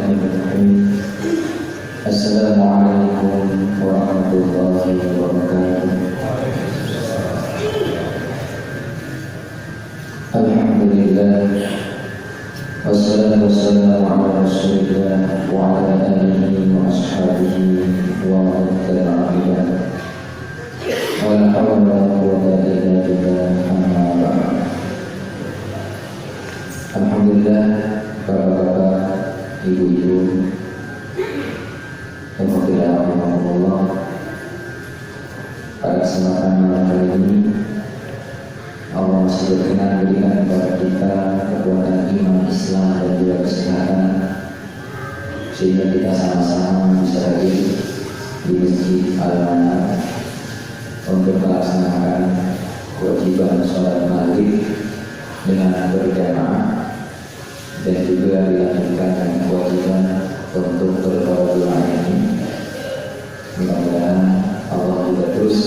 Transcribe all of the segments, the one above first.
Bismillahirrahmanirrahim. Assalamualaikum warahmatullahi wabarakatuh. Alhamdulillah, wassalatu wassalamu ala rasulillah wa ala alihi wa ashabihi wa man tabi'ahum. Wa la hawla wa la quwwata illa billah, amma ba'd. Alhamdulillah, bapak-bapak, ibu-ibu, Allah, pada kesempatan malam hari ini Allah masih berkenan berikan kepada kita kekuatan iman, Islam dan juga kesehatan, sehingga kita sama-sama bisa hadir di Masjid Al-Manar untuk melaksanakan kewajiban sholat maghrib dengan berjamaah dan juga dilanjutkan dengan kewajiban untuk berdoa ini. Mudah-mudahan Allah juga terus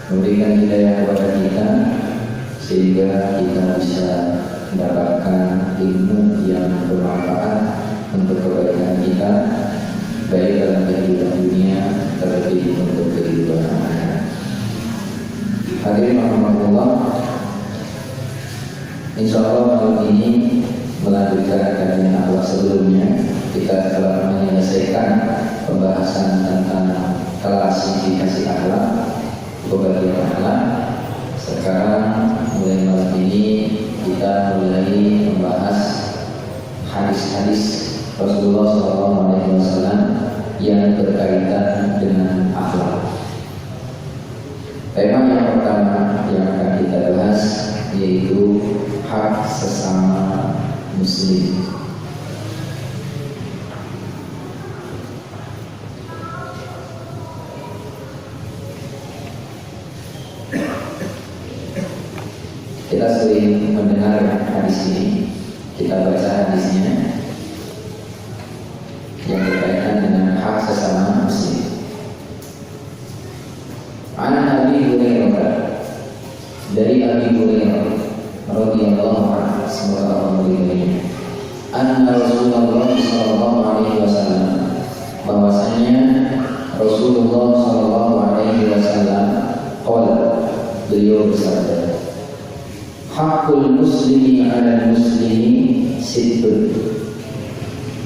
memberikan hidayah kepada kita sehingga kita bisa mendapatkan ilmu yang bermanfaat untuk kebaikan kita, baik dalam kehidupan dunia terlebih untuk kehidupan akhirat. Hadirin rahimakumullah, insyaallah malam ini melanjutkan kajian akhlak sebelumnya. Kita telah menyelesaikan pembahasan tentang klasifikasi akhlak, pembagian akhlak. Sekarang mulai malam ini kita mulai membahas hadis-hadis Rasulullah SAW yang berkaitan dengan akhlak. Tema yang pertama yang akan kita bahas yaitu hak sesama Muslim. Kita sering mendengar hadis ini, kita baca hadisnya yang berkaitan dengan hak sesama Muslim. An Abi Hurairah, dari Abi Hurairah radhiyallahu anhu, semoga Allah meridainya, anna Rasulullah sallallahu alaihi wasallam, bahwasanya Rasulullah sallallahu alaihi wasallam qala, beliau bersabda, hakul muslimi ala muslimi sittun.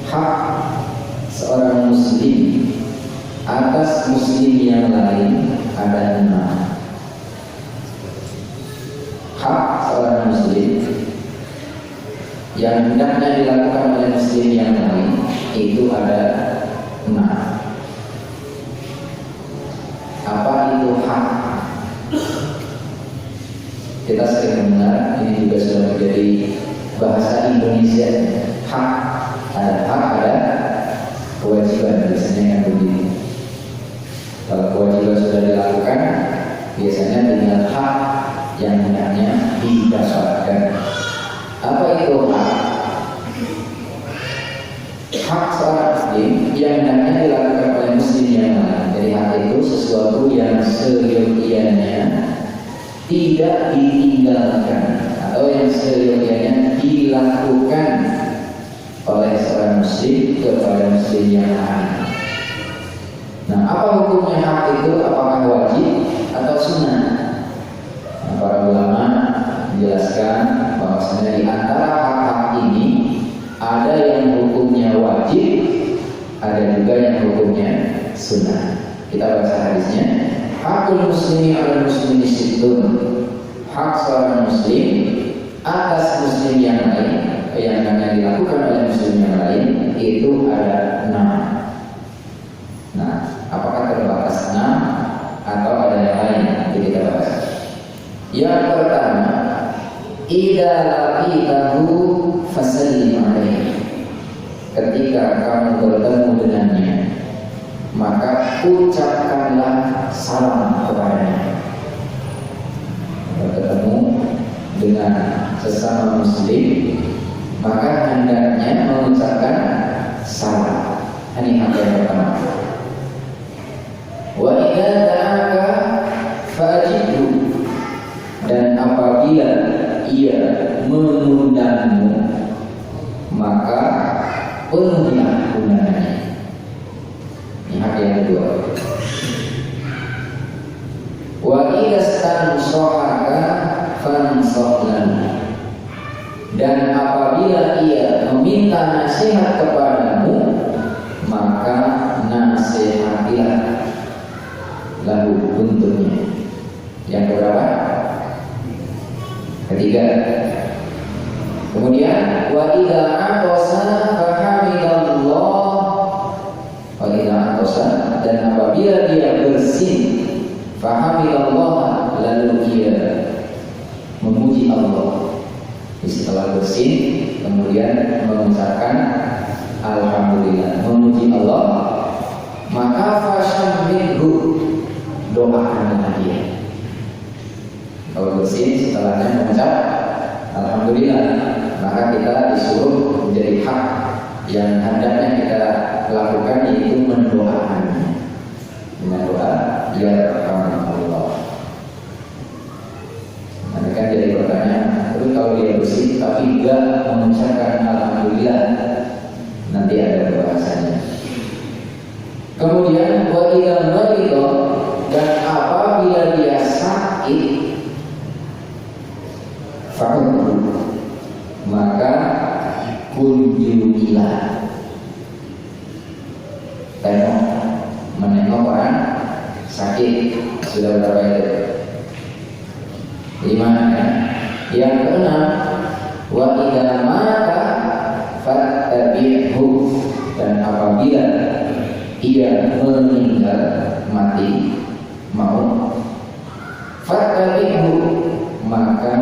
Hak seorang muslim atas muslim yang lain ada 6. Hak seorang muslim yang hendaknya dilakukan oleh muslim yang lain itu ada 6. Apa itu hak? Kita sering mendengar, ini juga sudah menjadi bahasa Indonesia. Hak, ada hak, ada kewajiban, biasanya yang begitu. Kalau kewajiban sudah dilakukan, biasanya tinggal hak yang hendaknya didapatkan. Apa itu hak? Hak seorang muslim yang hendaknya dilakukan oleh muslim yang lain. Jadi hak itu sesuatu yang seyogianya tidak ditinggalkan atau yang seyogianya dilakukan oleh seorang muslim kepada muslim yang lain. Nah, apa hukumnya hak itu? Apakah wajib atau sunnah? Nah, para ulama menjelaskan bahwasanya di antara hak-hak ini ada yang hukumnya wajib, ada juga yang hukumnya sunnah. Kita baca hadisnya. Hakul muslimi ala muslimi sittun. Hak seorang muslim atas muslim yang lain, yang akan dilakukan oleh muslim yang lain itu ada 6. Nah, apakah terbatas 6 atau ada yang lain? Nanti kita bahas. Yang pertama, idza laqitahu fasallim alaihi. Ketika kamu bertemu dengannya, maka ucapkanlah salam kepadanya. Bertemu dengan sesama muslim, maka hendaknya mengucapkan salam. Ini hak yang pertama. Wa idza da'aka fa'ajibhu, dan apabila ia mengundangmu, maka penuhilah undangannya. Ini hak yang kedua. Wa idza stanshahaka fansahlan. Dan apabila ia meminta nasihat kepadamu, maka nasihatilah. Lalu untuknya. Yang keberapa? Ketiga. Kemudian wa idza aqasa fahamidallah. Wa idza aqasa, dan apabila dia bersin, fahamidallah, lalu dia memuji Allah. Setelah bersin, kemudian mengucapkan alhamdulillah, memuji Allah, maka fasyamminhu, doakanlah dia. Kalau bersin setelahnya mengucap alhamdulillah, maka kita disuruh menjadi hak yang hendaknya kita lakukan, yaitu mendoakannya dengan doa ya Allah. Nanti kan jadi pertanyaan, terus kalau dia bersih tapi enggak mengucapkan alhamdulillah, nanti ada bahasanya. Kemudian wa idza marida, dan apabila dia sakit, fa'udhu, maka kunjungilah. Tengok, menengok orang sakit. Sudah berapa itu? 5 ya. Yang keenam, wa idza mata fattabi'hu, dan apabila ia meninggal, mati, maut, fattabi'hu, maka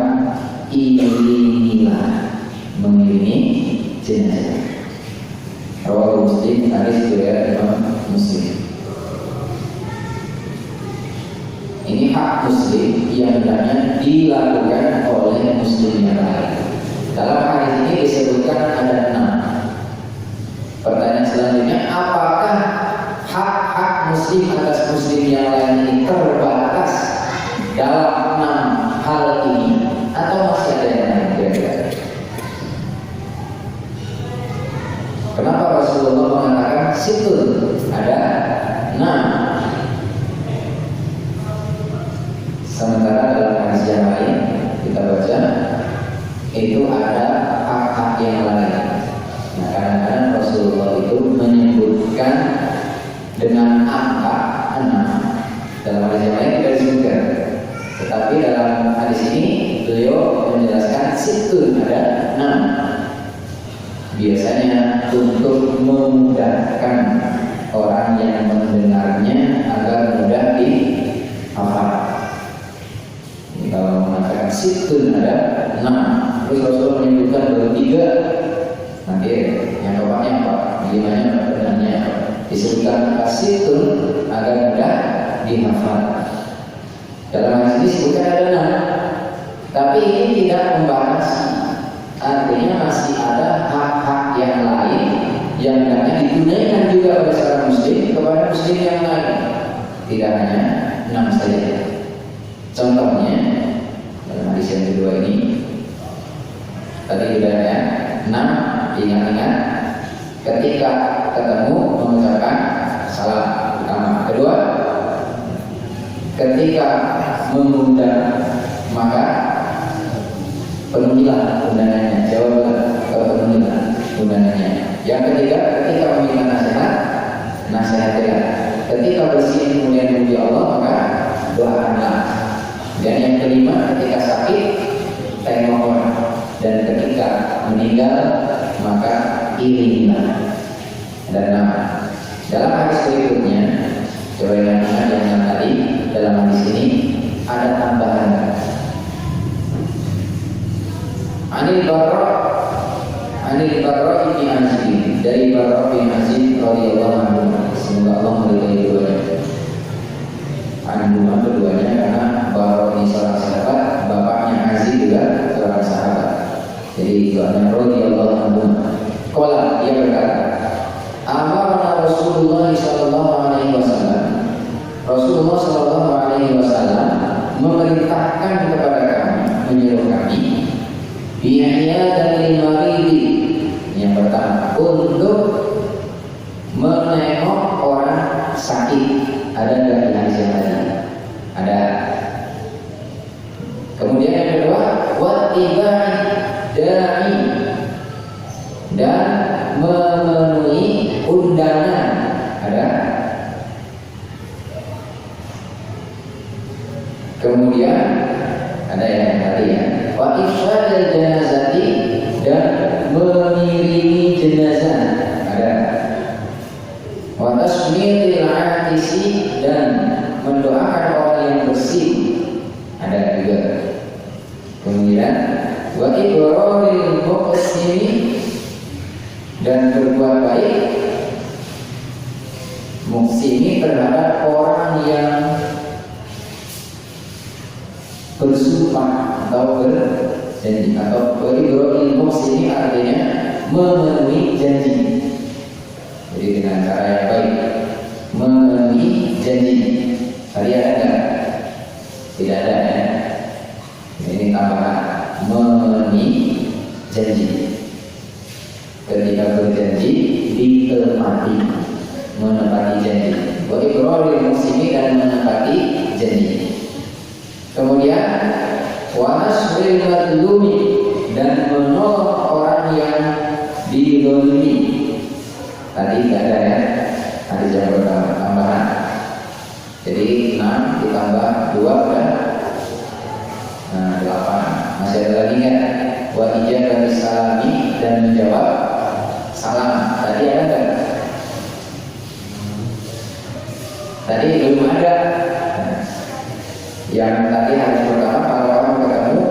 iringilah, mengiringi jenazah. Rawahu Muslim, hadis riwayat Imam Muslim. Ini hak muslim yang hendaknya dilakukan oleh muslim yang lain. Dalam hadis ini disebutkan ada 6. Pertanyaan selanjutnya, apakah hak-hak muslim atas muslim yang lain ini terbatas dalam 6 hal ini, atau masih ada yang lain kira-kira? Kenapa Rasulullah mengatakan situ ada 6? Sementara dalam hadis yang lain kita baca itu ada hak-hak yang lain. Nah, kadang-kadang Rasulullah itu menyebutkan dengan angka 6. Dalam hadis yang lain tidak disebutkan, tetapi dalam hadis ini beliau menjelaskan situ ada 6. Biasanya untuk memudahkan orang yang mendengarnya agar mudah dihafal. Kalau mengatakan situn ada 6, terus Rasulullah menyebutkan 3, nanti yang keempatnya apa? 5-nya apa? Benarnya apa? Disebutkan situn agar mudah dihafal. Dalam hadis ini disebutkan ada 6, tapi ini tidak membatasi. Artinya masih ada hak-hak yang lain yang hendaknya ditunaikan juga oleh seorang muslim kepada muslim yang lain. Tidak hanya 6 saja. Contohnya dalam hadis yang kedua ini, tadi sudah ada 6, ingat-ingat ketika ketemu mengucapkan salam pertama. Kedua, ketika mengundang maka penuhilah undangannya, jawablah penuhilah undangannya. Yang ketiga, ketika meminta nasihat, nasihatilah. Ketika bersih kemudian memuji Allah, maka doakanlah. Dan yang kelima, ketika sakit tengok, dan ketika meninggal maka iringilah. Dan dalam hadis berikutnya, coba ingat yang tadi, dalam hadis ini ada tambahan. Anil Barra bin Azib, dari Barra bin Azib radhiyallahu anhu, semoga Allah meridai keduanya. Anhuma keduanya, karena Barra ini seorang sahabat, bapaknya Azib juga seorang sahabat. Jadi keduanya radhiyallahu anhu. Qala, dia berkata, amarna Rasulullah sallallahu alaihi wasallam. Rasulullah sallallahu alaihi wasallam memerintahkan kepada kami, menyuruh kami, bi'iyadil maridi, Yang pertama, untuk menengok orang sakit. Ada nggak di hadis yang tadi? Ada. Kemudian yang kedua, wattiba'i da'i, dan memenuhi undangan. Ada. Kemudian ada yang tadi ya, wa ifsadil janazati, dan mengiringi jenazah. Ada. Wa tasmiyatil atisi, dan mendoakan orang yang bersih. Ada juga. Kemudian wa ibraril muqsimi, dan berbuat baik muqsimi terhadap orang yang bersumpah atau berjanji. Atau ibraril muqsimi artinya memenuhi janji. Jadi dengan cara yang baik memenuhi janji. Tadi ada enggak? Tidak ada ya. Ini tambahan memenuhi janji. Ketika berjanji ditepati, menepati janji. Wa ibraril muqsimi, dan menepati janji. Kemudian wa nasril madlumi, dan menolong orang yang dizalimi. Tadi tidak ada ya, hadis yang pertama tambahan. Jadi 6 ditambah 2 kan? Nah 8. Masih ada lagi kan? Wa ijabati salami, dan menjawab salam. Tadi ada kan? Tadi belum ada. Yang tadi hadis pertama, kalau orang ketemu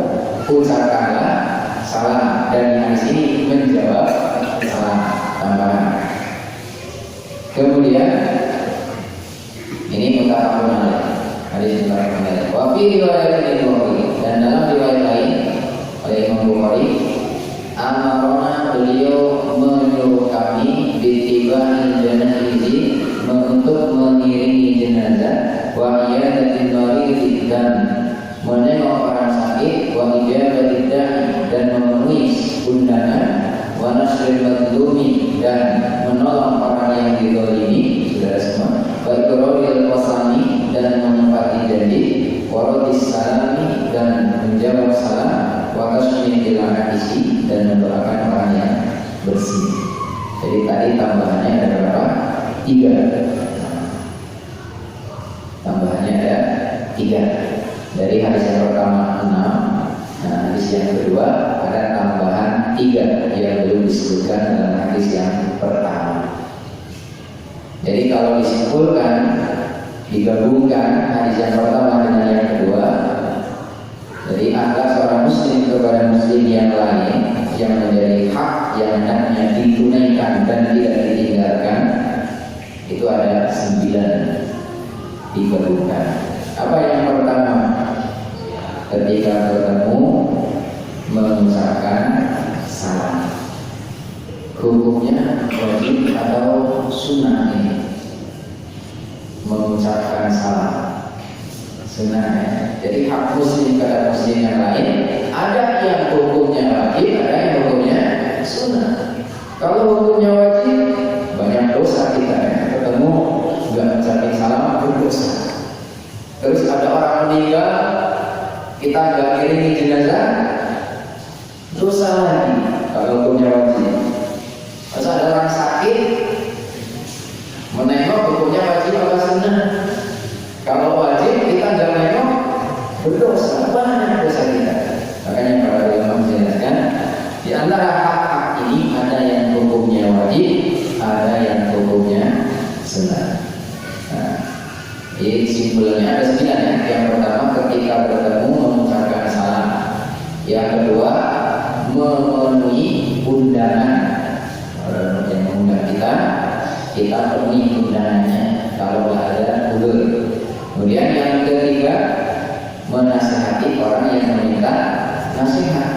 ucapkanlah salam, dan yang di sini menjawab salam tambahan. Kemudian ini muttafaqun alaih, hadis muttafaqun alaih. Wa fi riwayat Bukhari, dan dalam riwayat lain oleh Imam Bukhari, amarona, beliau menyuruh kami bitiba'il janaizi, untuk mengiringi jenazah, wa iyadatil marid, dan menengok orang sakit, wa ijabatil da'i, dan memenuhi undangan, wa nasril madlumi, dan menolong orang yang dizalimi. Saudara semua, wa iqraril qasami, dan menepati janji, wa radis salami, dan menjawab salam, wa tasmiyatil atisi, dan mendoakan orang yang bersih. Jadi tadi tambahannya ada berapa? 3. Tambahannya ada 3. Dari hadis yang pertama 6. Nah, hadis yang kedua ada tambahan 3 yang belum disebutkan dalam hadis yang pertama. Jadi kalau disimpulkan, digabungkan hadis yang pertama dengan yang kedua, jadi akhlak seorang muslim kepada muslim yang lain yang menjadi hak yang hendaknya ditunaikan dan tidak ditinggalkan, itu ada 9 digabungkan. Apa yang pertama? Ketika bertemu mengucapkan salam. Hukumnya wajib atau sunnah ini? Mengucapkan salam sunnah ya. Jadi hak muslim kepada muslim yang lain, ada yang hukumnya wajib, ada yang hukumnya sunnah. Kalau hukumnya wajib, banyak dosa kita ya. Ketemu nggak ucapin salam, berdosa. Terus ada orang meninggal, kita nggak iringi jenazah, dosa lagi. Kalau hukumnya wajib. Terus ada orang sakit, menengok, hukumnya wajib apa sunnah? Kalau wajib kita nggak menengok, berdosa, banyak dosa kita. Makanya para ulama menjelaskan, di antara hak-hak ini ada yang hukumnya wajib, ada yang hukumnya sunnah. Nah, jadi simpulnya ada 9 ya. Yang pertama ketika bertemu mengucapkan salam. Yang kedua memenuhi undangan. Orang yang mengundang kita penuhi undangannya. Kalau nggak ada udur. Kemudian yang ketiga menasihati orang yang meminta nasihat.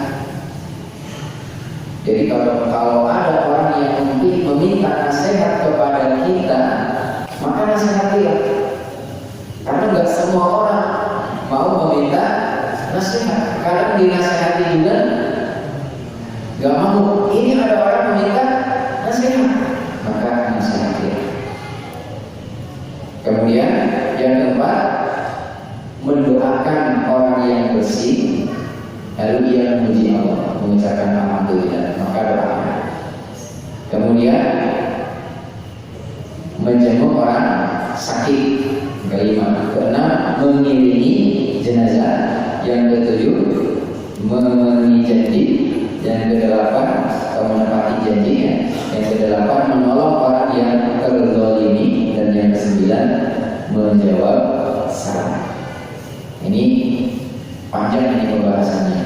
Jadi kalau ada orang yang meminta nasihat kepada kita, maka nasihatilah. Karena nggak semua orang mau meminta nasihat. Kadang dinasihati juga nggak mau. Ini ada orang meminta Kemudian yang keempat, mendoakan orang yang bersih, lalu ia memuji Allah, mengucapkan alhamdulillah, maka doa. Kemudian menjenguk orang sakit. Kelima, keenam, mengiringi jenazah. Yang ketujuh, memenuhi janji. Yang kedelapan, menepati janjinya. Yang kedelapan, menolong orang yang terzalimi. Dan yang kesembilan, menjawab salam. Ini panjang ini pembahasannya.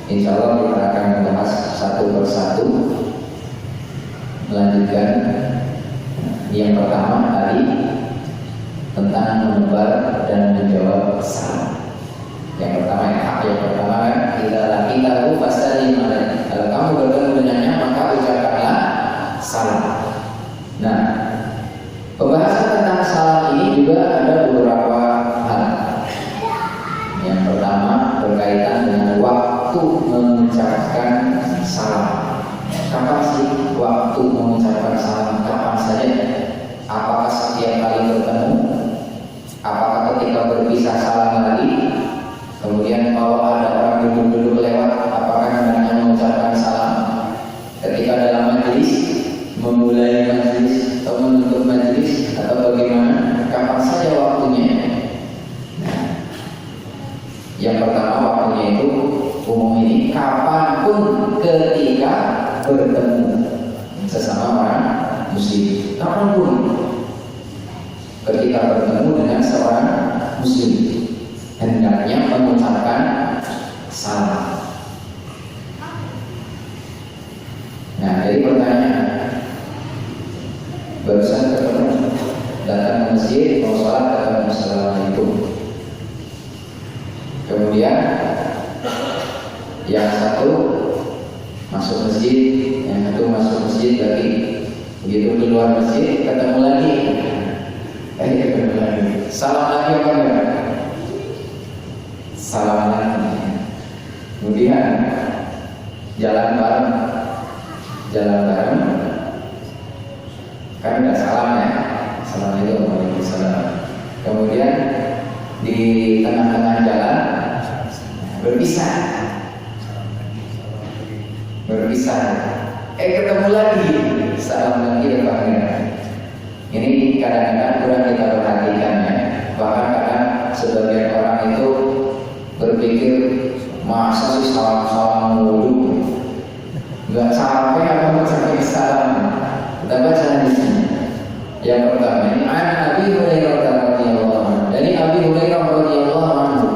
Insya Allah kita akan membahas satu persatu. Melanjutkan yang pertama tadi tentang menebar dan menjawab salam. Yang pertama kita fasallim alaihi. Kalau kamu bertemu dengannya maka ucapkanlah salam. Nah, pembahasan tentang salam ini juga ada beberapa hal. Yang pertama berkaitan dengan waktu mengucapkan salam. Kapan sih waktu mengucapkan salam? Kapan saja? Apakah setiap kali bertemu? Apakah ketika berpisah salam lagi? Kemudian kalau ada orang duduk-duduk lewat, apakah hendaknya mengucapkan salam? Ketika dalam majelis, memulai majelis atau menutup majelis atau bagaimana? Kapan saja waktunya? Nah, yang pertama waktunya itu umum ini kapanpun ketika bertemu sesama orang muslim, kapanpun ketika bertemu dengan seorang muslim hendaknya mengucapkan salam. Nah, jadi pertanyaan, barusan ketemu, datang ke masjid, mau sholat, datang assalamualaikum. Kemudian yang satu masuk masjid, yang satu masuk masjid lagi. Begitu di luar masjid ketemu lagi, ketemu lagi. Salam lagi apa enggak? Salam lagi. Kemudian jalan bareng, kan enggak salam ya. Assalamualaikum warahmatullahi wabarakatuh. Kemudian di tengah-tengah jalan berpisah. Ketemu lagi, salam lagi depannya. Ini kadang-kadang kurang kita perhatikan ya. Bahkan kadang sebagian orang itu berpikir masa sih salam mulu, nggak capek apa mengucapkan salam. Kita baca di sini. Yang pertama ini Abi Hurairah radhiyallahu anhu. Dari Abi Hurairah radhiyallahu anhu,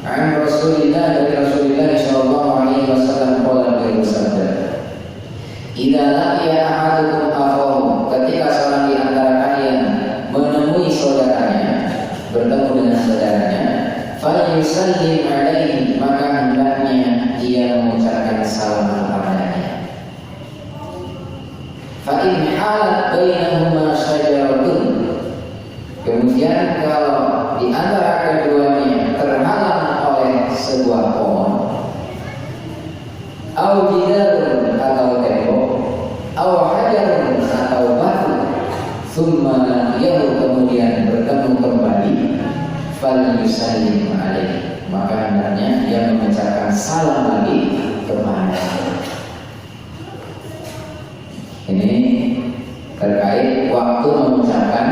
an Rasulillah dari Rasulullah sallallahu alaihi wasallam qala bersabda, "Idza laqiya ahadukum akhahu," ketika seorang di antara kalian menemui saudaranya, bertemu dengan saudaranya, falyusallim alaihi, maka hendaknya ia mengucapkan salam kepadanya. Fa in halat bainahuma syajaratun, kemudian kalau di antara keduanya terhalang oleh sebuah pohon, au jidarun atau tembok, au hajarun atau batu, summa yahu, kemudian bertemu kembali, falyusallim alaihi, maka hendaknya dia mengucapkan salam lagi kepadanya. Ini terkait waktu mengucapkan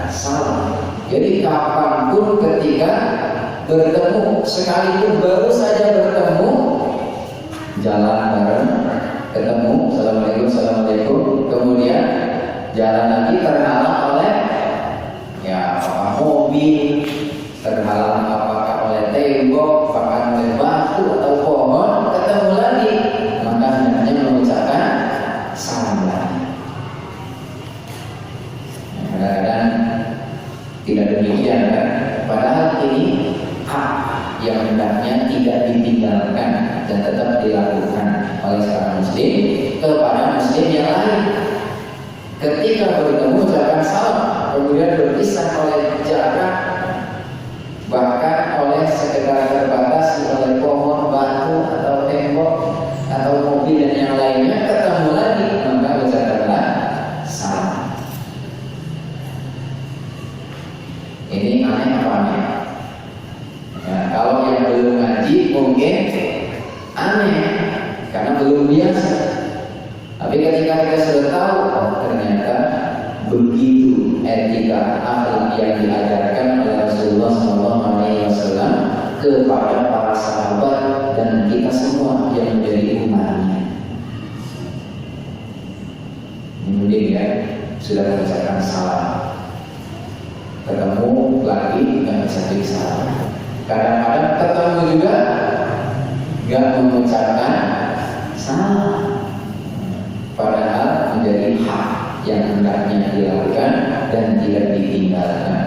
salam. Jadi kapanpun ketika bertemu, sekalipun baru saja bertemu, jalan bareng, ketemu, assalamualaikum, kemudian jalan lagi terhalang oleh apakah mobil, terhalang apakah oleh tembok, apakah oleh batu atau pohon, ketemu lagi, maka hendaknya mengucapkan salam lagi. Kadang-kadang tidak demikian kan? Padahal ini hak yang hendaknya tidak ditinggalkan dan tetap dilakukan oleh seorang muslim kepada muslim yang lain. Ketika bertemu ucapkan salam, kemudian berpisah oleh jarak, bahkan oleh sekedar terbatas oleh pohon, batu atau tembok atau mobil dan yang lainnya, ketemu lagi, maka ucapkanlah salam. Ini aneh apa aneh? Ya, kalau yang belum ngaji mungkin aneh karena belum biasa. Tapi ketika kita sudah tahu, oh ternyata begitu etika akhlak yang diajarkan oleh Rasulullah SAW kepada para sahabat dan kita semua yang menjadi umatnya. Kemudian ya sudah mengucapkan salam, ketemu lagi nggak bisa salam. Kadang-kadang ketemu juga nggak mengucapkan salam, padahal menjadi hak yang hendaknya dilakukan dan tidak ditinggalkan.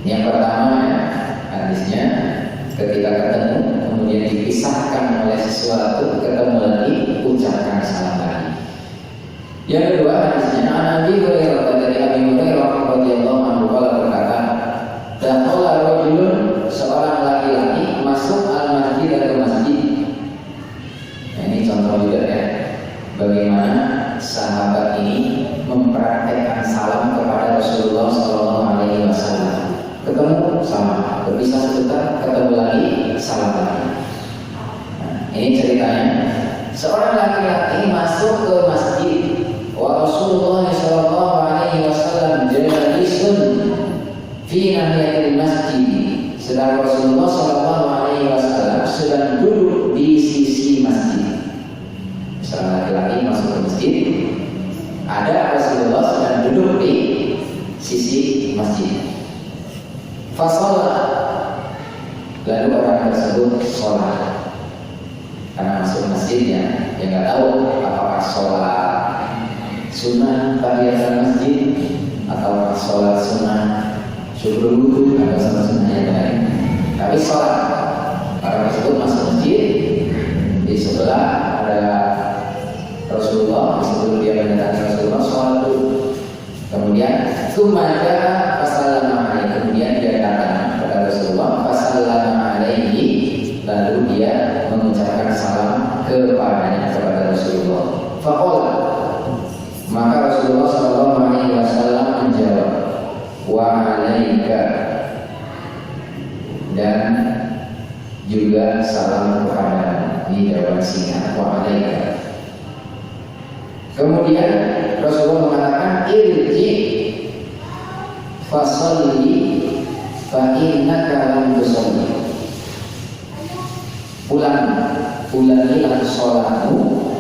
Yang pertama ya, hadisnya ketika ketemu kemudian dipisahkan oleh sesuatu, ketemu lagi ucapkan salam lagi. Yang kedua hadisnya Abi Hurairah dari Abi Hurairah radhiyallahu anhu berkata, dakhala rajulun, seorang laki-laki masuk al-masjid ke masjid. Nah, ini contoh juga ya bagaimana sahabat ini mempraktekkan salam kepada Rasulullah SAW. Ketemu salam, berpisah sebentar, ketemu lagi salam lagi. Nah, ini ceritanya seorang laki-laki masuk ke masjid. Wa Rasulullah SAW jalisun fi nahiyatil masjid. Sedang Rasulullah SAW sedang duduk di sisi masjid. Seorang laki-laki masuk ke masjid, ada Rasulullah sedang duduk di sisi masjid. Fasolat, lalu orang tersebut sholat. Karena masuk masjidnya, dia nggak tahu apakah sholat sunnah tahiyatul masjid atau sholat sunnah syukur wudu atau sholat sunnah yang lain. Tapi sholat, orang tersebut masuk masjid, di sebelah ada Rasulullah, sebelum dia mendatangi Rasulullah sholat dulu. Kemudian sumada fasallama alaihi, kemudian dia datang kepada Rasulullah fasallama alaihi, lalu dia mengucapkan salam kepadanya, kepada Rasulullah. Faqala, maka Rasulullah SAW menjawab, wa alaika, dan juga salam kepada, dijawab singkat, wa alaika. Kemudian Rasulullah mengatakan, irji fasalli fa innaka lam tusalli. Ulangilah sholatmu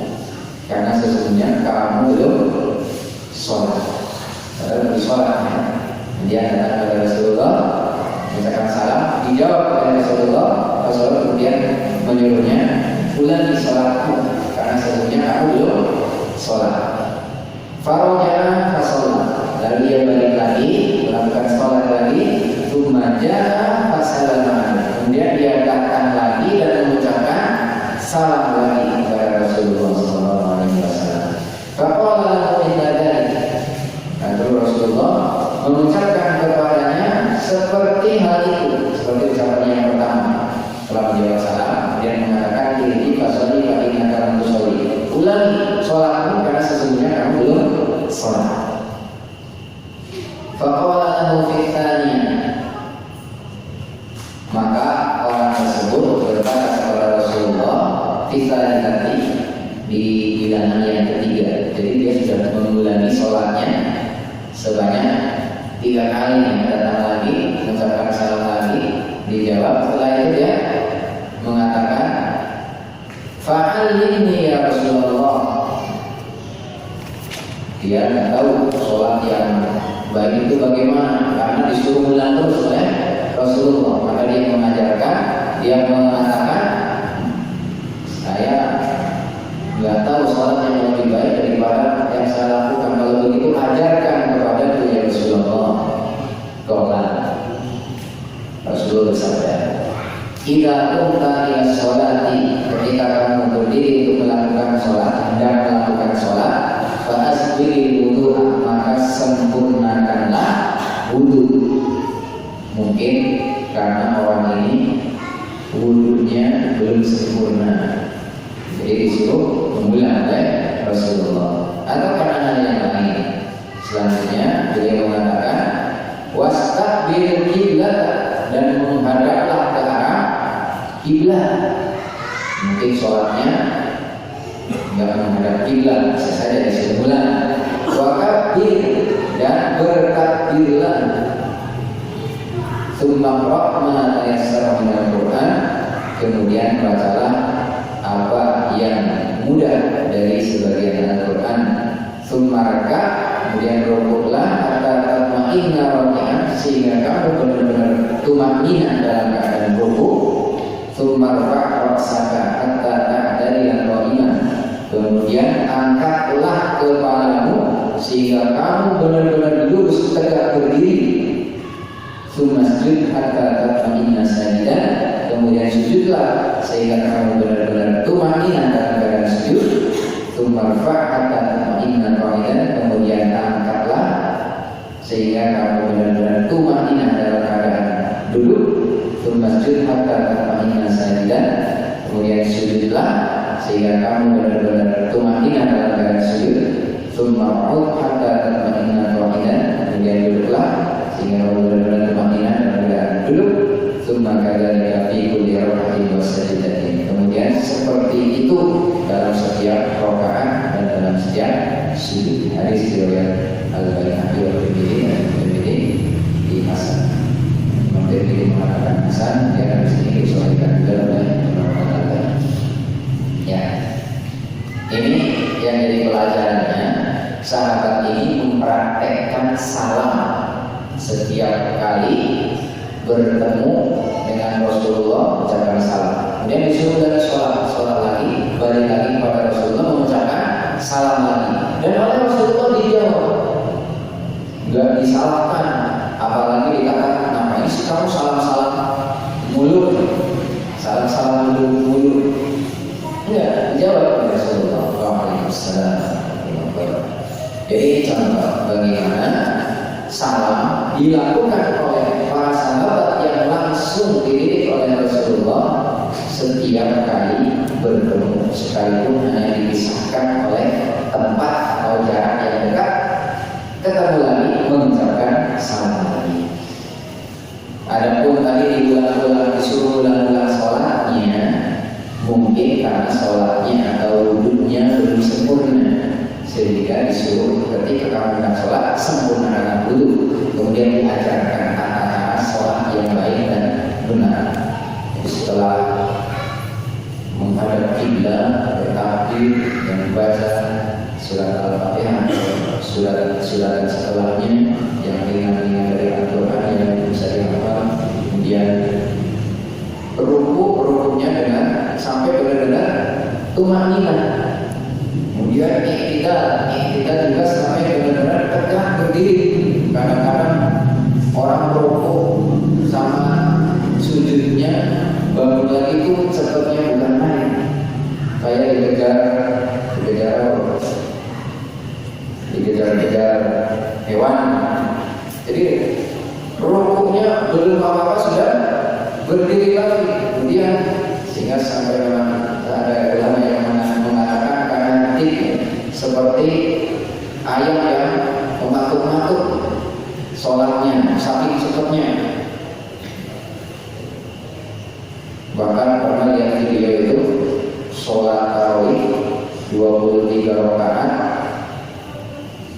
karena sesungguhnya kamu belum sholat. Padahal belum sholat ya. Dia datang kepada Rasulullah, mengucapkan salam, dijawab oleh Rasulullah. Rasulullah kemudian menyuruhnya, ulangi sholatmu karena sesungguhnya kamu belum sholat. Farojana fasolat, lalu dia balik lagi melakukan sholat lagi. Tumaja fasalama, kemudian dia datang lagi dan mengucapkan salam lagi kepada Rasulullah SAW. Faqala lahu inna dzalik, lalu Rasulullah mengucapkan kepadanya seperti hal itu, seperti ucapannya yang pertama. Setelah menjawab salam, dia mengatakan diri fasali wa innaka lam tusalli. Ulangi sholatmu karena sesungguhnya kamu belum sholat. Faqala lahu fi tsaniyah, maka orang tersebut berkata kepada Rasulullah fi tsaniyati, di bilangan yang ketiga. Jadi dia sudah mengulangi sholatnya sebanyak 3 kali. Datang lagi, mengucapkan salam lagi, dijawab. Setelah itu dia mengatakan, fa'allimni ya Rasulullah. Dia tidak tahu sholat yang baik itu bagaimana, karena disuruh ulang terus oleh Rasulullah. Maka dia mengajarkan, dia mengatakan, saya nggak tahu sholat yang lebih baik daripada yang saya lakukan. Kalau begitu ajarkan kepadaku ya Rasulullah. Qala, Rasulullah bersabda, idza qumta ila sholati, ketika kamu berdiri untuk melakukan sholat, hendak melakukan sholat, fa asbiri wudu, maka sempurnakanlah wudu. Mungkin karena orang ini wudunya belum sempurna, jadi disuruh mengulang oleh Rasulullah, atau karena hal yang lain. Selanjutnya beliau mengatakan, wa wastaqbil kiblat, dan menghadaplah ke arah kiblat. Mungkin sholatnya nggak menghadap kiblat, bisa saja di sebelah. Wakabbir, dan bertakbirlah. Tsumma qra' ma tayassara minal Qur'an, kemudian bacalah apa yang mudah dari sebagian Al-Qur'an. Tsumma raka', kemudian rukuklah hatta tatma'inna raki'an, sehingga kamu benar-benar tumakninah dalam keadaan rukuk. Tsumma rfa' ra'saka hatta ta'tadila qa'iman, kemudian angkatlah kepalamu sehingga kamu benar-benar lurus tegak berdiri. Tsumma sujud hatta tatma'inna sajidan, kemudian sujudlah sehingga kamu benar-benar tumakninah dalam keadaan sujud. Tsumma rfa' hatta tatma'inna qa'idan, kemudian angkatlah sehingga kamu benar-benar tumakninah dalam keadaan duduk. Tsumma sujud hatta tatma'inna sajidan, kemudian sujudlah sehingga kamu benar-benar tumakninah dalam keadaan sujud. Tsumma q'ud hatta tatma'inna qa'idan, kemudian duduklah sehingga kamu benar-benar tumakninah dalam keadaan duduk. Tsumma kadzalika fi kulli raka'atin wa sajdatin, kemudian seperti itu dalam setiap rakaat dan dalam setiap sujud. Hadis riwayat Al-Baihaqi wa Tirmidzi dan Tirmidzi di Hasan. Tirmidzi mengatakan Hasan, dia hadis ini disahihkan juga oleh Imam Al-Albani. Ya, ini yang jadi pelajarannya, sahabat ini mempraktekkan salam setiap kali bertemu dengan Rasulullah, ucapkan salam. Kemudian disuruh dari sholat lagi, balik lagi kepada Rasulullah mengucapkan salam lagi. Dan oleh Rasulullah dijawab, nggak disalahkan, apalagi dikatakan ngapain sih kamu salam-salam mulut, salam-salam mulut. Enggak, dijawab oleh Rasulullah SAW. Jadi contoh bagaimana salam dilakukan oleh para sahabat yang langsung dididik oleh Rasulullah setiap kali bertemu, sekalipun hanya dipisahkan oleh tempat atau jarak yang dekat, ketemu lagi mengucapkan salam lagi. Adapun tadi diulang-ulang, disuruh ulang-ulang sholatnya, mungkin karena sholatnya atau wudhunya belum sempurna, sehingga disuruh ketika kamu hendak sholat sempurnakan wudhu, kemudian diajarkan tata-tata sholat yang baik dan benar. Setelah menghadap kiblat, bertakbir dan membaca surat Al-Fatihah, surat setelahnya yang ringan-ringan dari Al-Quran yang bisa dihafal, kemudian rukuknya dengan sampai benar-benar tumakninah. Kemudian iktidal juga sampai benar-benar tegak berdiri. Kadang-kadang orang rukuk sama sujudnya bangun lagi itu cepatnya bukan main, kayak dikejar hewan. Jadi rukuknya belum apa-apa sudah berdiri lagi. Kemudian sehingga sampai ada ulama yang mengatakan karena seperti ayam yang mematuk-matuk sholatnya, saking cepatnya. Bahkan pernah lihat video itu sholat tarawih 23 rakaat,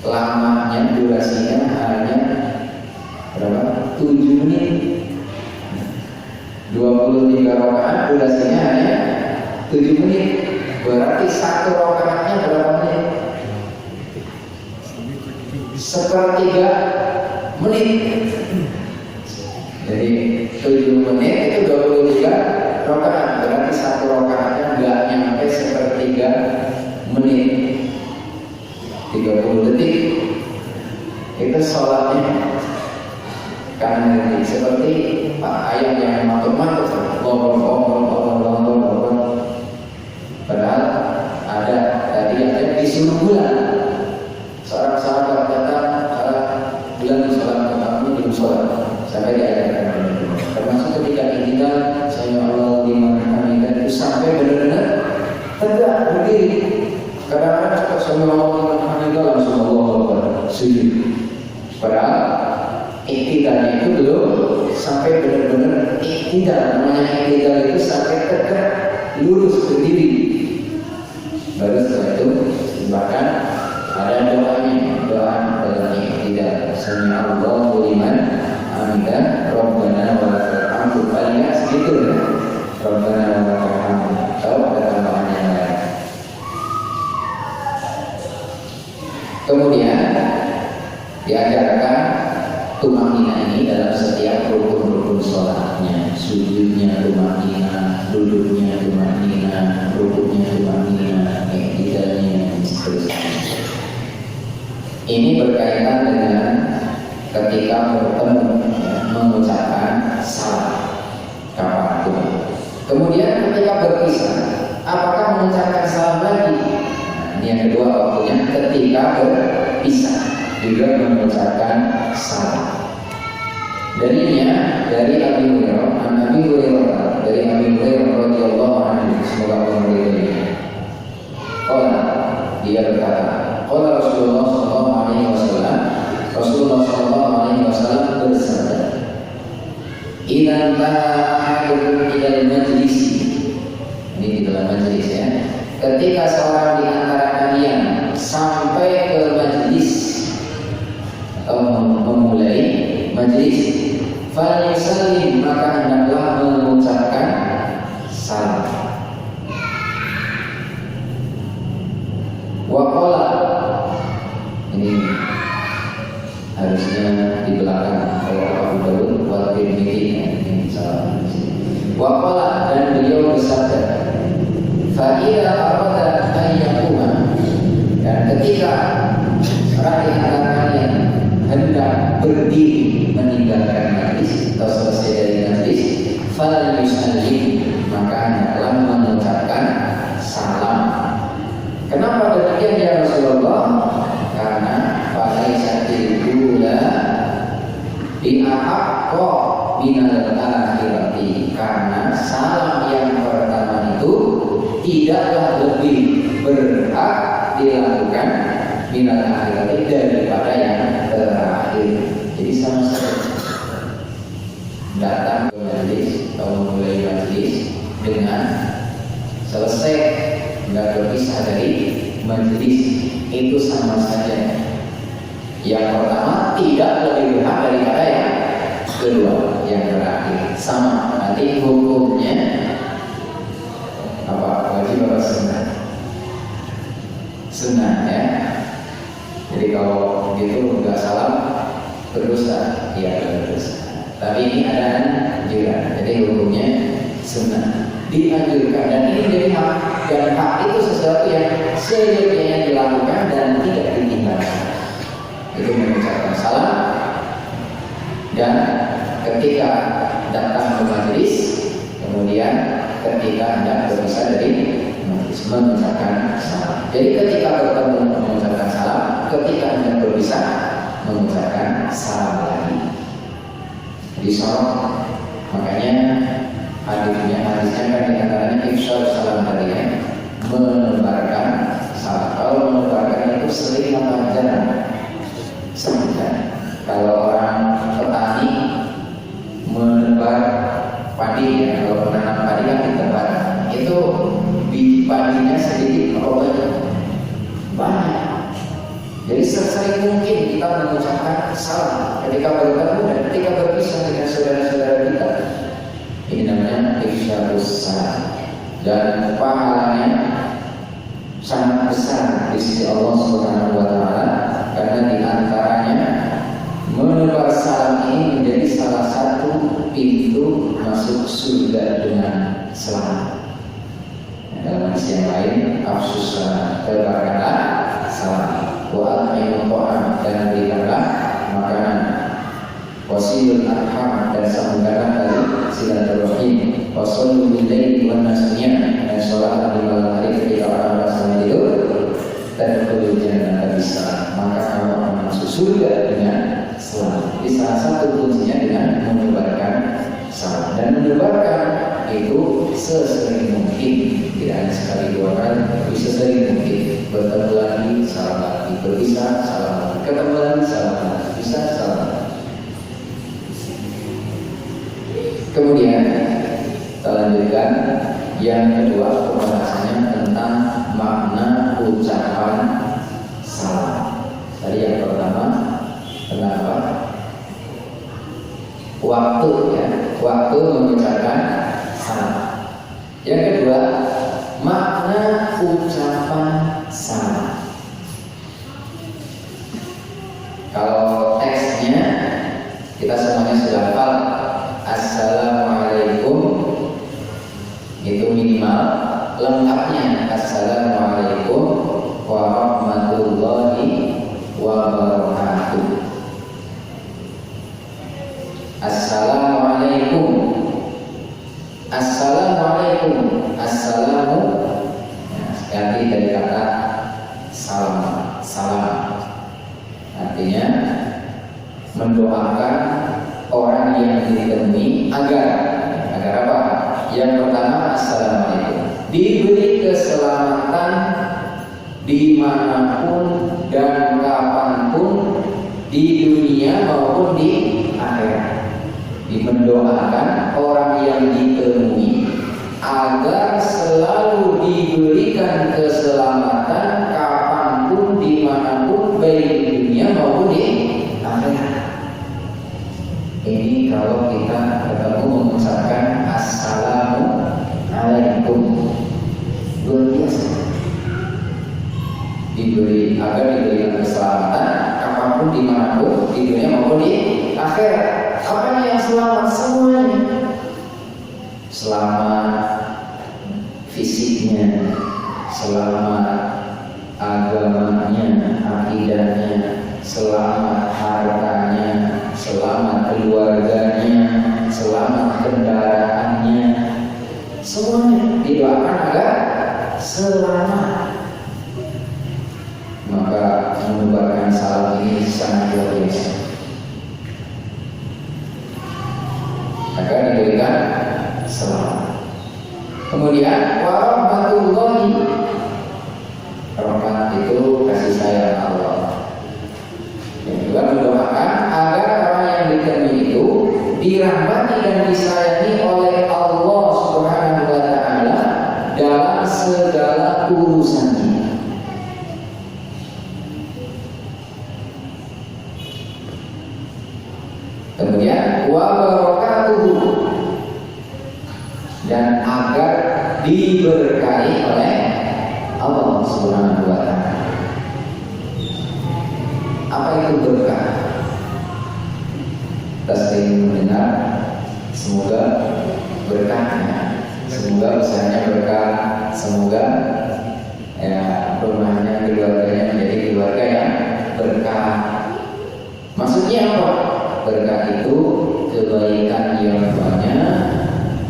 lamanya durasinya hanya berapa? 7 menit. 23 rakaat durasinya hanya 7 menit. Berarti satu rakaatnya berapa menit? Sepertiga menit. Jadi 7 menit itu 23 rakaat. Berarti satu rakaatnya nggak nyampe sepertiga menit. 30 detik. Itu sholatnya. Karena seperti ayam yang matuk-matuk, padahal ada disuruh bulan. Seorang sahabat datang, bulan sholat pertama belum sholat, sampai diajarkan. Termasuk ketika iktidal, saya Allah liman hamidah, itu sampai benar-benar tegak berdiri. Kadang-kadang saya Allah liman hamidah langsung Allah sujud. Padahal Iktidalnya itu belum sampai benar-benar iktidal. Namanya iktidal itu sampai tegak lurus berdiri. Baru setelah itu bahkan ada doanya, doa dalam iktidal. Sami Allahu liman hamidah, Rabbana wa lakal hamdu. Paling nggak segitu ya. Rabbana wa lakal hamdu. Tahu ada tambahan yang lain. Kemudian diajarkan tumanina ini dalam setiap rukun-rukun sholatnya, sujudnya tumanina, duduknya tumanina, rukuknya tumanina, iktidalnya dan seterusnya. Ini berkaitan dengan ketika bertemu mengucapkan salam kapan. Kemudian ketika berpisah, apakah mengucapkan salam lagi? Nah, ini yang kedua waktunya ketika berpisah juga mengucapkan salam. Darinya dari Abi Hurairah, dari Abi Hurairah radhiyallahu anhu, semoga Allah meridainya. Dia berkata, qala Rasulullah sallallahu alaihi wasallam, Rasulullah sallallahu alaihi wasallam bersabda, "Idza ahadukum ilal majlis." Ini di dalam majlis ya. Ketika seorang di antara kalian sampai ke majlis atau memulai majlis, falyusallim, maka hendaklah mengucapkan salam. Wa qala, ini harusnya di belakang kalau Abu Dawud wa Tirmidzi, ini salah. Wa qala, dan beliau bersabda, fa idza arada an yaquma, dan ketika orang kalian hendak berdiri meninggalkan majlis atau selesai dari majlis, fal yusallim, maka hendaklah mengucapkan salam. Kenapa demikian ya Rasulullah? Karena falaisatil ula bi'ahaqqa minal akhirati, karena salam yang pertama itu tidaklah lebih berhak dilakukan minal akhirati daripada yang terakhir. Jadi sama saja datang ke majlis atau memulai majlis dengan selesai tidak berpisah dari majlis, itu sama saja. Yang pertama tidak lebih berhak daripada yang kedua, yang terakhir. Sama, nanti hukumnya apa? Wajib atau sunnah? Sunnah ya. Jadi kalau gitu nggak salam berdosa, ya berdosa. Tapi ini ada anjuran, jadi hukumnya sunnah, dianjurkan, dan ini jadi hak, dan hak itu sesuatu yang seyogyanya dilakukan dan tidak ditinggalkan. Itu mengucapkan salam, dan ketika datang ke majlis, kemudian ketika hendak berpisah dari majlis mengucapkan salam. Jadi ketika bertemu mengucapkan salam, ketika hendak berpisah mengucapkan salam lagi. Disorot, makanya hadisnya kan diantaranya ifsyar salam tadi ya, menebarkan salam. Kalau menebarkan itu sering apa jarang? Sering. Kalau orang petani menebar padi ya, kalau menanam padi kan ditebar, itu biji padinya sedikit atau banyak. Jadi sesering mungkin kita mengucapkan salam ketika bertemu dan ketika berpisah dengan saudara-saudara kita. Ini namanya ifsyarus salam, dan pahalanya sangat besar di sisi Allah Subhanahu wa taala, karena di antaranya menebar salam ini menjadi salah satu pintu masuk surga dengan selamat. Dalam hadis yang lain, afsus salam, tebarkanlah salam, wa at'imut ta'am, dan berikanlah makanan, wasilul arham, dan sambungkanlah tali silaturahim, wasallu bil laili wan nasiyah, dan sholatlah di malam hari ketika orang sedang tidur, dan kemudian bisa, maka kamu akan masuk surga dengan salam. Jadi salah satu kuncinya dengan menebarkan salam, dan menebarkan itu sesering mungkin, tidak hanya sekali dua kali, tapi sesering mungkin. Bertemu lagi salam lagi, berpisah salam lagi, ketemu lagi salam lagi, bisa salam lagi. Kemudian kita lanjutkan yang kedua, pembahasannya tentang makna ucapan salam. Tadi yang pertama kenapa? Waktu ya, waktu mengucapkan salam. Yang kedua, makna ucapan salam. Kalau teksnya kita semuanya sudah hafal, Assalamualaikum, itu minimal. Lengkapnya Assalamualaikum warahmatullahi wabarakatuh. Assalamualaikum, Assalamualaikum, Assalamu, ganti dari kata salam. Salam artinya mendoakan orang yang ditemui agar apa? Yang pertama, Assalamualaikum, diberi keselamatan dimanapun dan kapanpun, di dunia maupun di akhirat. Mendoakan orang yang ditemui agar selalu diberikan keselamatan kapanpun, dimanapun, baik di dunia maupun di akhirat. Ini kalau kita ketemu mengucapkan Assalamualaikum, luar biasa. Agar diberikan keselamatan kapanpun, dimanapun, di dunia maupun di akhirat. Apa yang selamat? Semuanya selamat, fisiknya selamat, agamanya, akidahnya selamat, hartanya selamat, keluarganya selamat, kendaraannya, semuanya didoakan agar selamat. Maka menebarkan salam ini sangat luar biasa. Agar diberikan selamat. Kemudian warahmatullahi, rahmat itu kasih sayang Allah. Yang juga mendoakan agar orang yang ditemui itu dirahmati dan disayangi oleh Allah Subhanahu wa Ta'ala dalam segala urusannya. Kemudian wabarakatuh, dan agar diberkahi oleh Allah Subhanahu wa Ta'ala. Apa itu berkah? Kita sering mendengar semoga berkahnya, semoga usahanya berkah, semoga ya rumahnya, keluarganya menjadi keluarga yang berkah. Maksudnya apa? Berkah itu kebaikan yang banyak,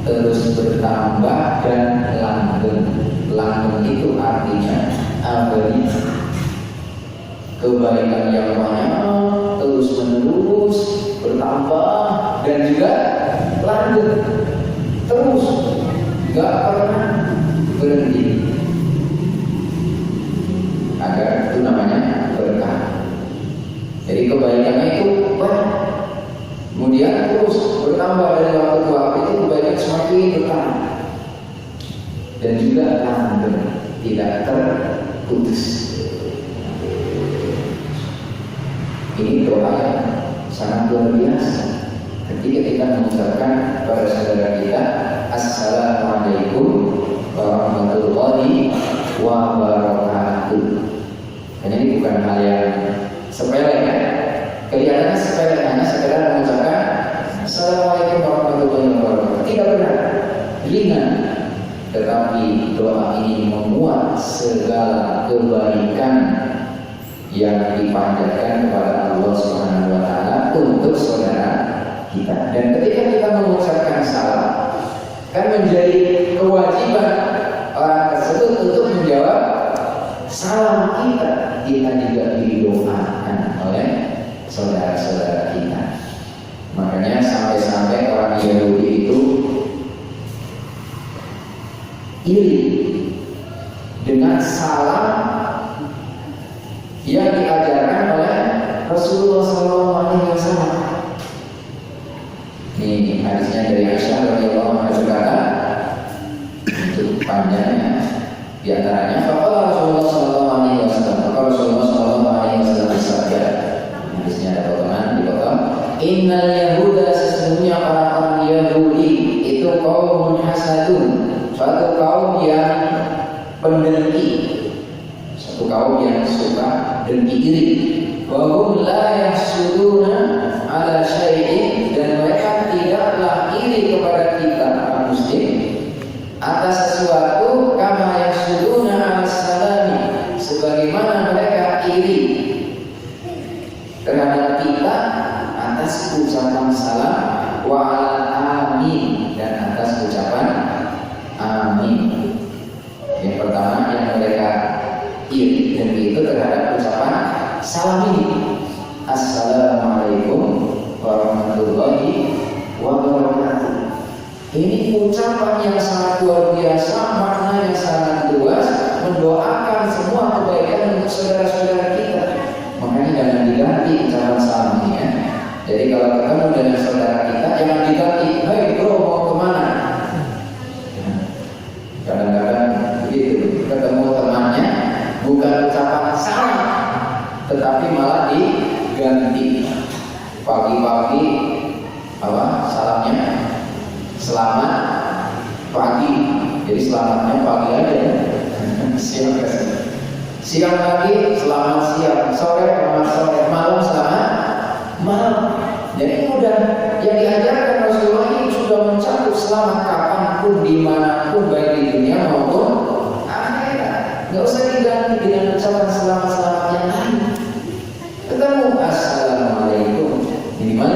terus bertambah dan langgeng. Langgeng itu artinya abadi. Kebaikan yang banyak, terus menerus bertambah dan juga langgeng, terus gak pernah berhenti. Agar itu namanya berkah. Jadi kebaikannya itu banyak, kemudian terus bertambah dari waktu ke waktu, itu kebaikan semakin bertambah dan juga langgeng, tidak terputus. Ini doa yang sangat luar biasa ketika kita mengucapkan kepada saudara kita Assalamualaikum warahmatullahi wabarakatuh. Karena ini bukan hal yang sepele ya. Kelihatannya sepele, hanya sekedar mengucapkan Assalamualaikum warahmatullahi wabarakatuh. Tidak benar, ringan. Tetapi doa ini memuat segala kebaikan yang dipanjatkan kepada Allah Subhanahu wa Ta'ala untuk saudara kita. Dan ketika kita mengucapkan salam, kan menjadi kewajiban orang tersebut untuk menjawab salam kita. Kita juga didoakan oleh saudara-saudara kita. Makanya sampai-sampai orang Yahudi itu iri dengan salam yang diajarkan oleh Rasulullah SAW. Ini hadisnya dari Aisyah Di antaranya faqala Rasulullah sallallahu alaihi wasallam, maka Rasulullah sallallahu alaihi wasallam bersabda, hadisnya ada potongan dipotong, innal yahuda, sesungguhnya orang-orang Yahudi itu qaumun hasadun, suatu kaum yang pendengki, satu kaum yang suka dengki iri. Wa hum la yahsuduna ala syai'in, dan mereka tidaklah iri kepada kita kaum muslim atas sesuatu kama yahsuduna ala salami, sebagaimana mereka iri terhadap kita atas ucapan salam, wa amin, dan atas ucapan amin. Yang pertama yang mereka iri dan itu terhadap ucapan salam ini, assalamualaikum warahmatullahi wabarakatuh. Ini ucapan yang sangat luar biasa, maknanya sangat luas, mendoakan semua kebaikan untuk saudara-saudara kita. Makanya jangan diganti ucapan salam ini ya. Jadi kalau ketemu dengan saudara kita jangan diganti, "Hai bro, mau kemana?" Kadang-kadang begitu, ketemu temannya bukan ucapan salam, tetapi malah diganti. Pagi-pagi apa salamnya? Selamat pagi. Jadi selamatnya pagi aja. Siang lagi selamat siang, sore selamat sore, malam selamat malam. Jadi mudah. Yang diajarkan Rasulullah ini sudah mencakup selamat kapanpun, dimanapun, baik di dunia maupun akhirat. Nggak usah diganti dengan ucapan selamat-selamat yang lain. Ketemu assalamualaikum, minimal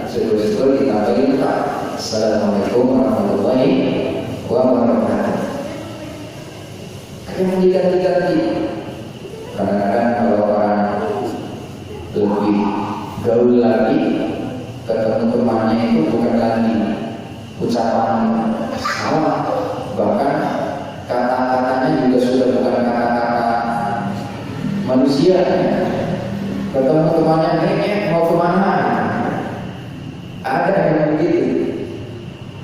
syukur-syukur ditambahin Pak. Assalamualaikum warahmatullahi wabarakatuh. Yang diganti-ganti. Kadang-kadang kalau orang lebih gaul lagi, ketemu temannya itu bukan lagi ucapan salam, bahkan kata-katanya juga sudah bukan kata-kata manusia. Ketemu temannya ini mau kemana? Ada yang begitu.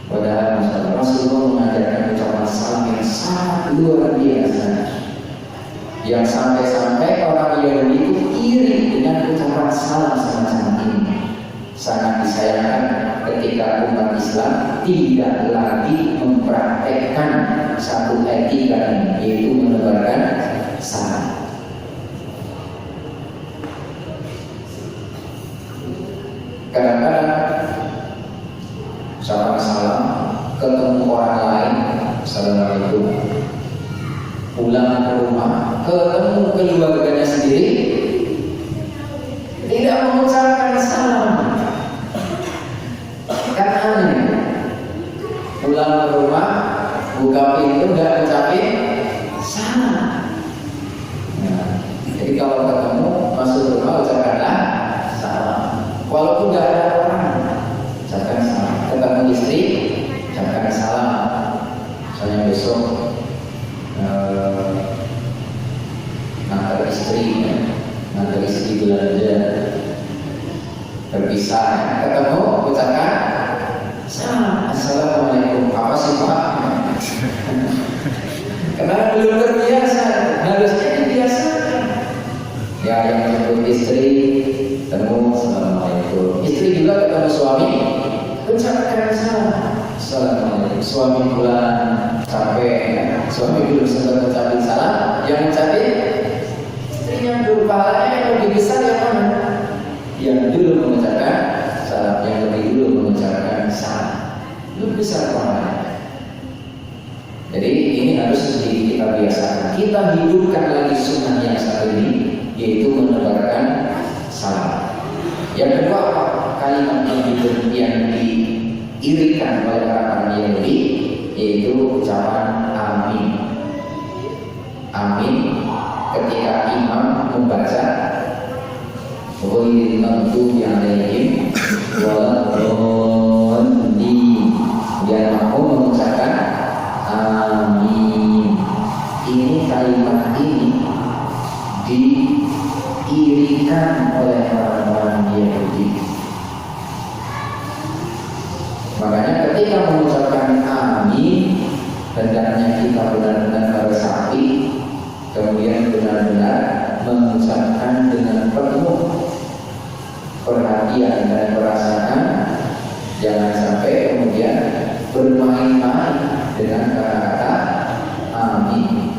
Padahal Rasulullah mengajarkan ucapan salam yang sangat luar biasa, yang sampai-sampai orang Yahudi itu iri dengan ucapan salam semacam ini. Sangat disayangkan ketika umat Islam tidak lagi mempraktekkan satu etika ini, yaitu menebarkan salam. Kadang-kadang ucapan salam ketemu orang lain, assalamualaikum, pulang ke rumah ketemu keluarganya sendiri tidak mengucapkan salam. Kan aneh, pulang ke rumah buka pintu nggak ngucapin salam. Nah, jadi kalau ketemu masuk rumah ucapkanlah salam, walaupun nggak ada orang, ucapkan salam. Ketemu istri, ucapkan salam. Misalnya besok nanti istri belanja terpisah, ketemu ucapkan salam, assalamualaikum. Apa sih Pak? Karena belum terbiasa, harusnya dibiasakan. Ya, yang menjemput istri ketemu assalamualaikum. Istri juga ketemu suami, ucapkan salam, assalamualaikum. Suami pulang capek, suami belum sempat ucapin salam, yang ucapin istrinya. Dulu pahalanya yang lebih besar yang mana? Yang dulu mengucapkan salam, yang lebih dulu mengucapkan salam, lebih besar pahalanya. Jadi ini harus kita biasakan. Kita hidupkan lagi sunnah yang satu ini, yaitu menebarkan salam. Yang kedua, kalimat yang diirikan oleh orang Yahudi, yaitu ucapan amin. Amin ketika imam membaca ghairil maghdubi alaihim waladdallin, dia mau mengucapkan amin. Ini kalimat ini diirikan oleh orang-orang Yahudi. Makanya ketika mengucapkan amin, hendaknya kita benar-benar meresapi mengucapkan dengan penuh perhatian dan perasaan, jangan sampai kemudian bermain-main dengan kata-kata amin.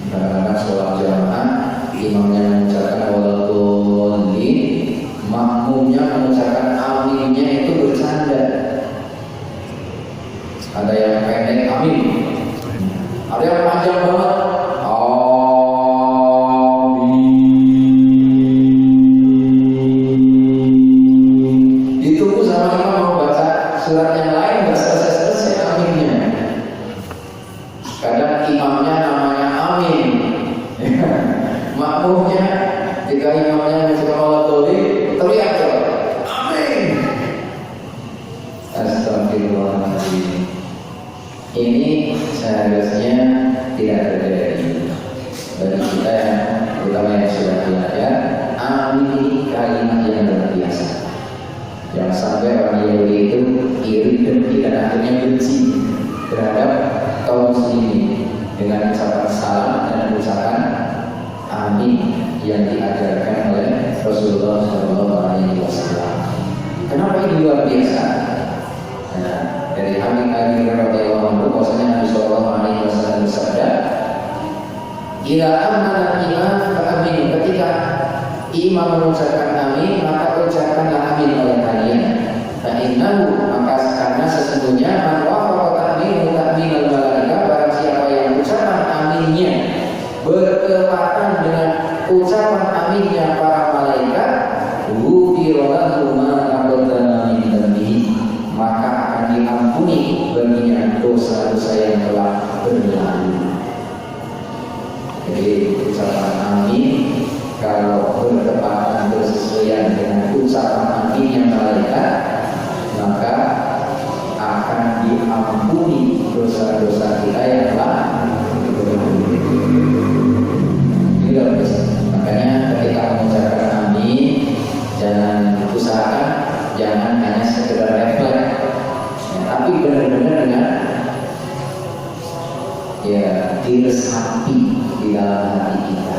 Kadang-kadang sholat jamaah imamnya mengucapkan waladhdallin, makmumnya mengucapkan aminnya itu bercanda. Ada yang pendek amin, ada yang panjang banget amin. Ditunggu sama imam mau baca surat yang lain, nggak selesai-selesai aminnya. Kadang imamnya namanya amin, makmumnya jika imamnya mengucapkan waladhdallin teriak amin. Astagfirullahaladzim. Ini seharusnya tidak terjadi bagi kita yang terutama yang sudah belajar. Amin ini kalimat yang luar biasa. Jangan sampai orang Yahudi itu iri, dengki dan akhirnya benci terhadap kaum muslimin dengan ucapan salam dan ucapan amin yang diajarkan oleh Rasulullah SAW. Kenapa ini luar biasa? Nah, dari Amin radhiyallahu anhu bahwasanya Nabi sallallahu alaihi wasallam bersabda, "Ila amana imam fa amin." Ketika imam mengucapkan amin, maka ucapkanlah amin oleh kalian. Fa innahu, maka karena sesungguhnya man wafaqa ta'minu ta'minal malaikah, barang siapa yang ucapan aminnya bertepatan dengan ucapan aminnya para malaikat, ghufira lahu ma taqaddama min dhanbihi, maka akan diampuni baginya dosa-dosa yang telah berlalu. Jadi ucapan amin kalau bertepatan bersesuaian dengan ucapan aminnya malaikat, maka akan diampuni dosa-dosa kita yang telah berlalu. Makanya ketika mengucapkan amin, jangan usahakan jangan hanya sekedar refleks, ya, tapi benar-benar dengan ya diresapi di dalam hati kita.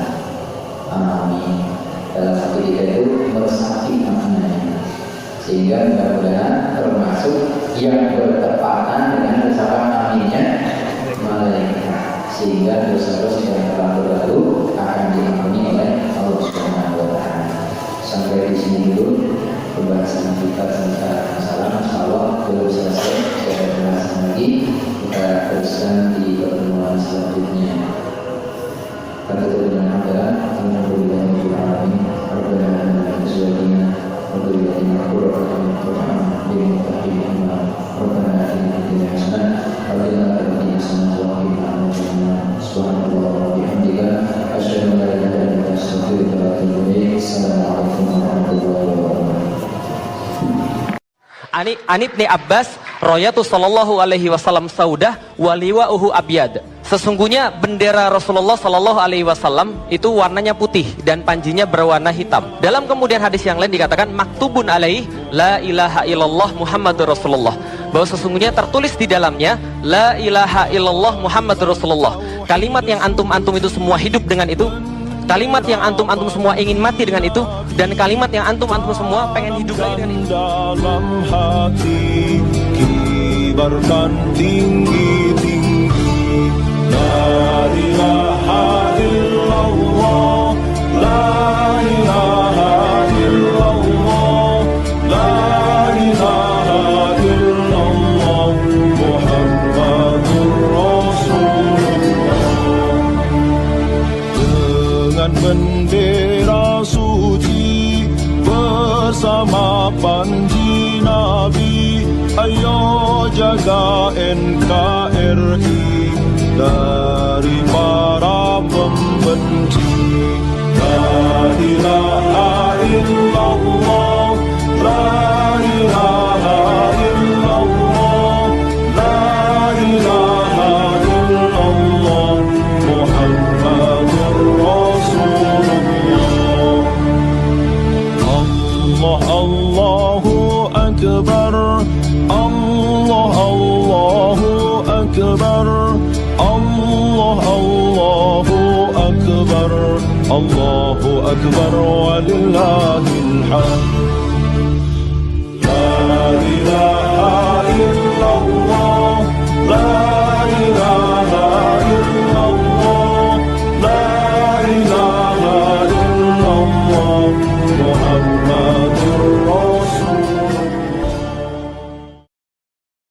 Amin. Dalam hati kita itu meresapi maknanya, sehingga mudah-mudahan termasuk yang bertepatan dengan ucapan aminnya malaikat, sehingga dosa-dosa yang telah berlalu akan diampuni oleh Allah Subhanahu wa Ta'ala. Sampai di sini dulu pembahasan kita tentang masalah. Insyaallah belum selesai, saya jelaskan lagi, kita teruskan di pertemuan selanjutnya. Kita tutup dengan hamdalah, alhamdulillahirabbil alamin, rabbana atina fid dunya hasanah wa fil akhirati hasanah, rabbana atina fid dunya hasanah wa qina adzabannar hasanah. Subhanallah wa bihamdika, asyhadu an la ilaha illa anta, astaghfiruka wa atubu ilaik. Assalamualaikum warahmatullahi wabarakatuh. An Ibni Abbas royatu sallallahu alaihi wasallam saudah waliwa'uhu abyad. Sesungguhnya bendera Rasulullah sallallahu alaihi wasallam itu warnanya putih dan panjinya berwarna hitam. Dalam kemudian hadis yang lain dikatakan maktubun alaih la ilaha illallah Muhammadur Rasulullah, bahwa sesungguhnya tertulis di dalamnya la ilaha illallah Muhammadur Rasulullah. Kalimat yang antum-antum itu semua hidup dengan itu, kalimat yang antum-antum semua ingin mati dengan itu, dan kalimat yang antum-antum semua pengen hidup lagi dengan itu. Dalam hati kibarkan tinggi-tinggi la ilaha illallah, la ilaha illallah, la ilaha illallah Muhammadur Rasulullah. Dengan bendera suci bersama panji Nabi, ayo jaga NKRI dari para pembenci. La ilaha illallah, la ilaha illallah, la ilaha illallah Muhammadur Rasulullah. Allah Allahu Akbar, Allah Allahu Akbar, Allah Allahu الله أكبر ولله الحمد.